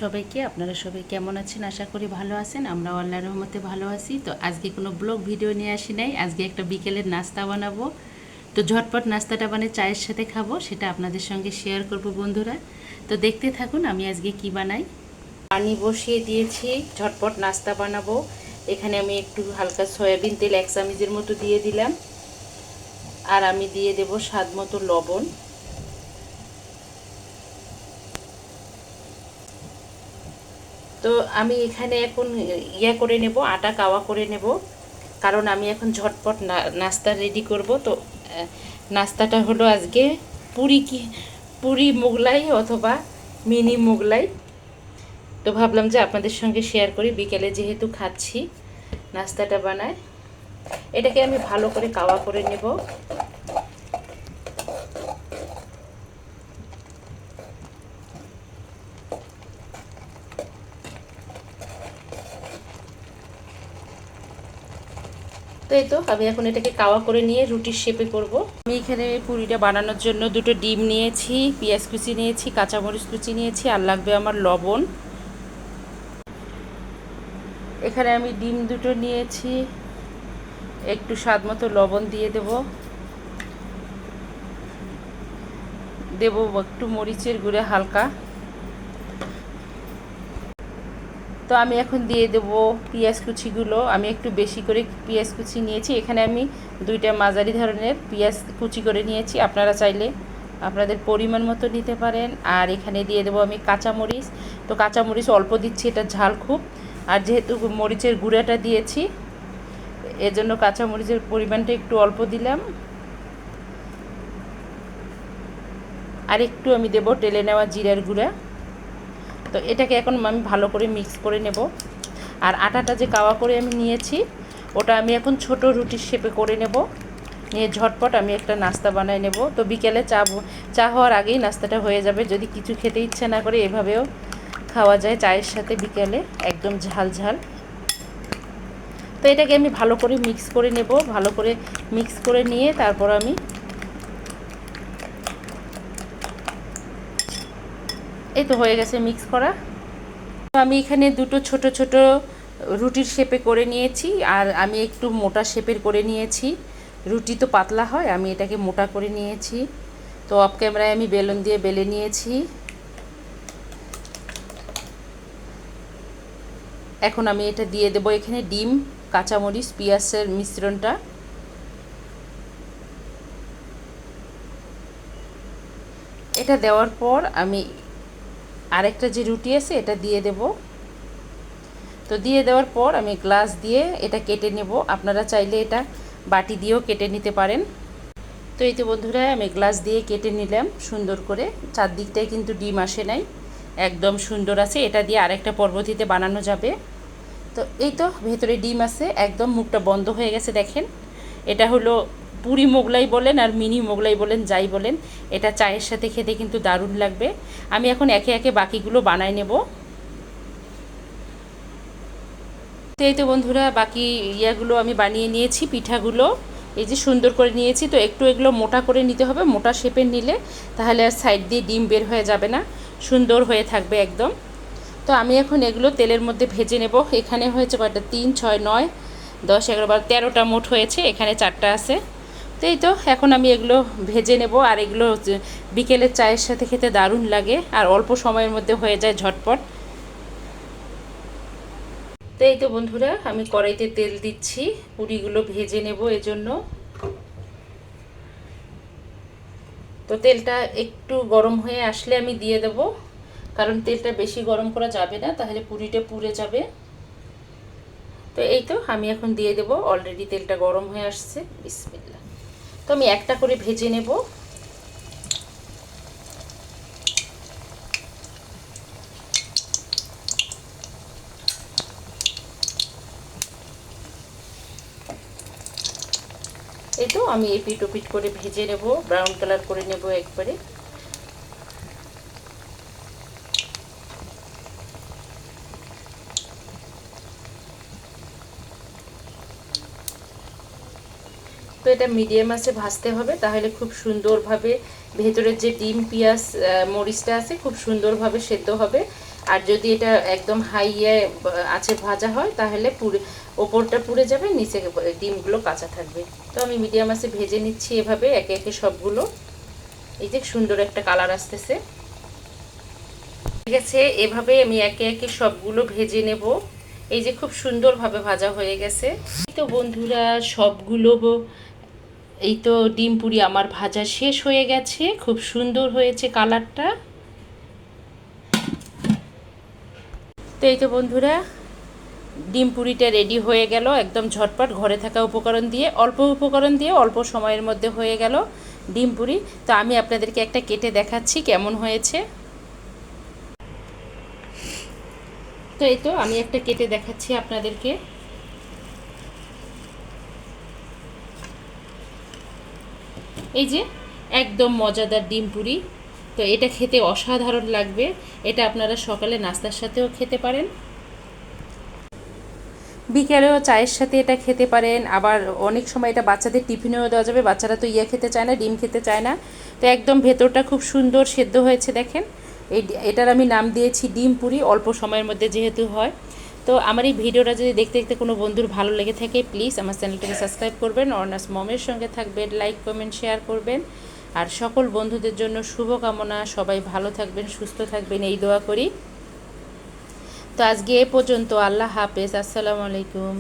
সবাইকে আপনারা সবাই কেমন আছেন? আশা করি ভালো আছেন। আমরা আল্লাহর রহমতে ভালো আছি। তো আজকে কোনো ব্লগ ভিডিও নিয়ে আসি নাই, আজকে একটা বিকেলের নাস্তা বানাবো। তো ঝটপট নাস্তাটা বানিয়ে চায়ের সাথে খাবো, সেটা আপনাদের সঙ্গে শেয়ার করব বন্ধুরা। তো দেখতে থাকুন আমি আজকে কি বানাই। পানি বসিয়ে দিয়েছি, ঝটপট নাস্তা বানাবো। এখানে আমি একটু হালকা সয়াবিন তেল 1 চামচের মতো দিয়ে দিলাম, আর আমি দিয়ে দেব স্বাদ মতো লবণ। তো আমি এখানে এখন করে নেব, আটা কাওয়া করে নেব, কারণ আমি এখন ঝটপট নাস্তা রেডি করব। তো নাস্তাটা হলো আজকে পুরি মোগলাই অথবা মিনি মোগলাই। তো ভাবলাম যে আপনাদের সঙ্গে শেয়ার করি, বিকেলে যেহেতু খাচ্ছি নাস্তাটা বানায়। এটাকে আমি ভালো করে কাওয়া করে নেব। তো এই তো আমি এখন এটাকে কাওয়া করে নিয়ে রুটির শেপে করব। আমি এখানে পুরিটা বানানোর জন্য দুটো ডিম নিয়েছি, পেঁয়াজ কুচি নিয়েছি, কাঁচামরিচ কুচি নিয়েছি, আর লাগবে আমার লবণ। এখানে আমি ডিম দুটো নিয়েছি, একটু স্বাদ মতো লবণ দিয়ে দেব একটু মরিচের গুঁড়ো হালকা। তো আমি এখন দিয়ে দেব পেঁয়াজ কুচিগুলো। আমি একটু বেশি করে পেঁয়াজ কুচি নিয়েছি, এখানে আমি 2টা মাঝারি ধরনের পেঁয়াজ কুচি করে নিয়েছি। আপনারা চাইলে আপনাদের পরিমাণ মতো নিতে পারেন। আর এখানে দিয়ে দেব আমি কাঁচামরিচ। তো কাঁচামরিচ অল্প দিচ্ছি, এটা ঝাল খুব। আর যেহেতু মরিচের গুঁড়াটা দিয়েছি, এজন্য কাঁচামরিচের পরিমাণটা একটু অল্প দিলাম। আর একটু আমি দেব টেলে নেওয়া জিরার গুঁড়া। তো এটাকে এখন আমি ভালো করে মিক্স করে নেব। আর আটাটা যে কাওয়া করে আমি নিয়েছি, ওটা আমি এখন ছোট রুটির শেপে করে নেব, নিয়ে ঝটপট আমি একটা নাস্তা বানাই নেব। তো বিকেলে চা হওয়ার আগেই নাস্তাটা হয়ে যাবে। যদি কিছু খেতে ইচ্ছা না করে, এভাবেও খাওয়া যায় চায়ের সাথে বিকেলে, একদম ঝাল ঝাল। তো এটাকে আমি ভালো করে মিক্স করে নেব। ভালো করে মিক্স করে নিয়ে তারপর আমি এই তো হয়ে গেছে মিক্স করা। তো আমি এখানে দুটো ছোট ছোট রুটির শেপে করে নিয়েছি, আর আমি একটু মোটা শেপের করে নিয়েছি। রুটি তো পাতলা হয়, আমি এটাকে মোটা করে নিয়েছি। তো অফ ক্যামেরায় আমি বেলুন দিয়ে বেলে নিয়েছি। এখন আমি এটা দিয়ে দেব এখানে ডিম, কাঁচামরিচ, পেঁয়াজের মিশ্রণটা। এটা দেওয়ার পর আমি আরেকটা যে রুটি আছে এটা দিয়ে দেব। তো দিয়ে দেওয়ার পর আমি গ্লাস দিয়ে এটা কেটে নেব। আপনারা চাইলে এটা বাটি দিয়েও কেটে নিতে পারেন। তো এই তো বন্ধুরা, আমি গ্লাস দিয়ে কেটে নিলাম সুন্দর করে। চারদিকটায় কিন্তু ডিম আসে নাই, একদম সুন্দর আছে। এটা দিয়ে আরেকটা পরবর্তীতে বানানো যাবে। তো এই তো ভেতরে ডিম আছে, একদম মুখটা বন্ধ হয়ে গেছে দেখেন। এটা হলো পুরি মোগলাই বলেন আর মিনি মোগলাই বলেন, যাই বলেন, এটা চায়ের সাথে খেতে কিন্তু দারুণ লাগবে। আমি এখন একে একে বাকিগুলো বানাই নেব। তো এই তো বন্ধুরা, বাকি ইয়াগুলো আমি বানিয়ে নিয়েছি, পিঠাগুলো এই যে সুন্দর করে নিয়েছি। তো একটু এগুলো মোটা করে নিতে হবে, মোটা শেপের নিলে তাহলে আর সাইড দিয়ে ডিম বের হয়ে যাবে না, সুন্দর হয়ে থাকবে একদম। তো আমি এখন এগুলো তেলের মধ্যে ভেজে নেব। এখানে হয়েছে কয়টা, 3, 6, 9, 10, 11, 12, 13টা মোট হয়েছে, এখানে 4টা আছে। তো এই তো এখন আমি এগুলো ভেজে নেব। আর এগুলো বিকেলের চায়ের সাথে খেতে দারুণ লাগে, আর অল্প সময়ের মধ্যে হয়ে যায় ঝটপট। তো এই তো বন্ধুরা, আমি কড়াইতে তেল দিচ্ছি, পুরিগুলো ভেজে নেব এজন্য। তো তেলটা একটু গরম হয়ে আসলে আমি দিয়ে দেব, কারণ তেলটা বেশি গরম করা যাবে না, তাহলে পুরিটা পুড়ে যাবে। তো এই তো আমি এখন দিয়ে দেব, অলরেডি তেলটা গরম হয়ে আসছে। বিসমিল্লাহ। তো আমি একটা করে ভেজে নেব। এই তো আমি এপিট ওপিট করে ভেজে নেব, ব্রাউন কালার করে নেব একবারে। তো এটা মিডিয়াম আঁচে ভাজতে হবে, তাহলে খুব সুন্দরভাবে ভেতরের যে ডিম, পেঁয়াজ, মরিচটা আছে খুব সুন্দরভাবে সেদ্ধ হবে। আর যদি এটা একদম হাইয়ে আছে ভাজা হয় তাহলে পুরে ওপরটা পুড়ে যাবে, নিচে ডিমগুলো কাঁচা থাকবে। তো আমি মিডিয়াম আছে ভেজে নিচ্ছি এভাবে একে একে সবগুলো। এই যে সুন্দর একটা কালার আসতেছে। ঠিক আছে, এভাবে আমি একে একে সবগুলো ভেজে নেব। এই যে খুব সুন্দরভাবে ভাজা হয়ে গেছে। তো বন্ধুরা সবগুলো এই তো ডিম পুরি আমার ভাজা শেষ হয়ে গেছে, খুব সুন্দর হয়েছে কালারটা। তো এই তো বন্ধুরা ডিম পুরিটা রেডি হয়ে গেল একদম ঝটপট, ঘরে থাকা উপকরণ দিয়ে, অল্প উপকরণ দিয়ে অল্প সময়ের মধ্যে হয়ে গেল ডিম পুরি। তো আমি আপনাদেরকে একটা কেটে দেখাচ্ছি কেমন হয়েছে। তো এই তো আমি একটা কেটে দেখাচ্ছি আপনাদেরকে। এই যে একদম মজাদার ডিম পুরি। তো এটা খেতে অসাধারণ লাগবে। এটা আপনারা সকালে নাস্তার সাথেও খেতে পারেন, বিকেলেও চায়ের সাথে এটা খেতে পারেন। আবার অনেক সময় এটা বাচ্চাদের টিফিনেও দেওয়া যাবে, বাচ্চারা তো খেতে চায় না, ডিম খেতে চায় না। তো একদম ভেতরটা খুব সুন্দর সেদ্ধ হয়েছে দেখেন। এটার আমি নাম দিয়েছি ডিম পুরি, অল্প সময়ের মধ্যে যেহেতু হয়। তো আমার এই ভিডিওটা যদি দেখতে দেখতে কোনো বন্ধুর ভালো লেগে থাকে, প্লিজ আমার চ্যানেলটাকে সাবস্ক্রাইব করবেন, অর্ণাস মমের সঙ্গে থাকবেন, লাইক কমেন্ট শেয়ার করবেন। আর সকল বন্ধুদের জন্য শুভকামনা, সবাই ভালো থাকবেন, সুস্থ থাকবেন, এই দোয়া করি। তো আজকে এ পর্যন্ত। আল্লাহ হাফেজ, আসসালামু আলাইকুম।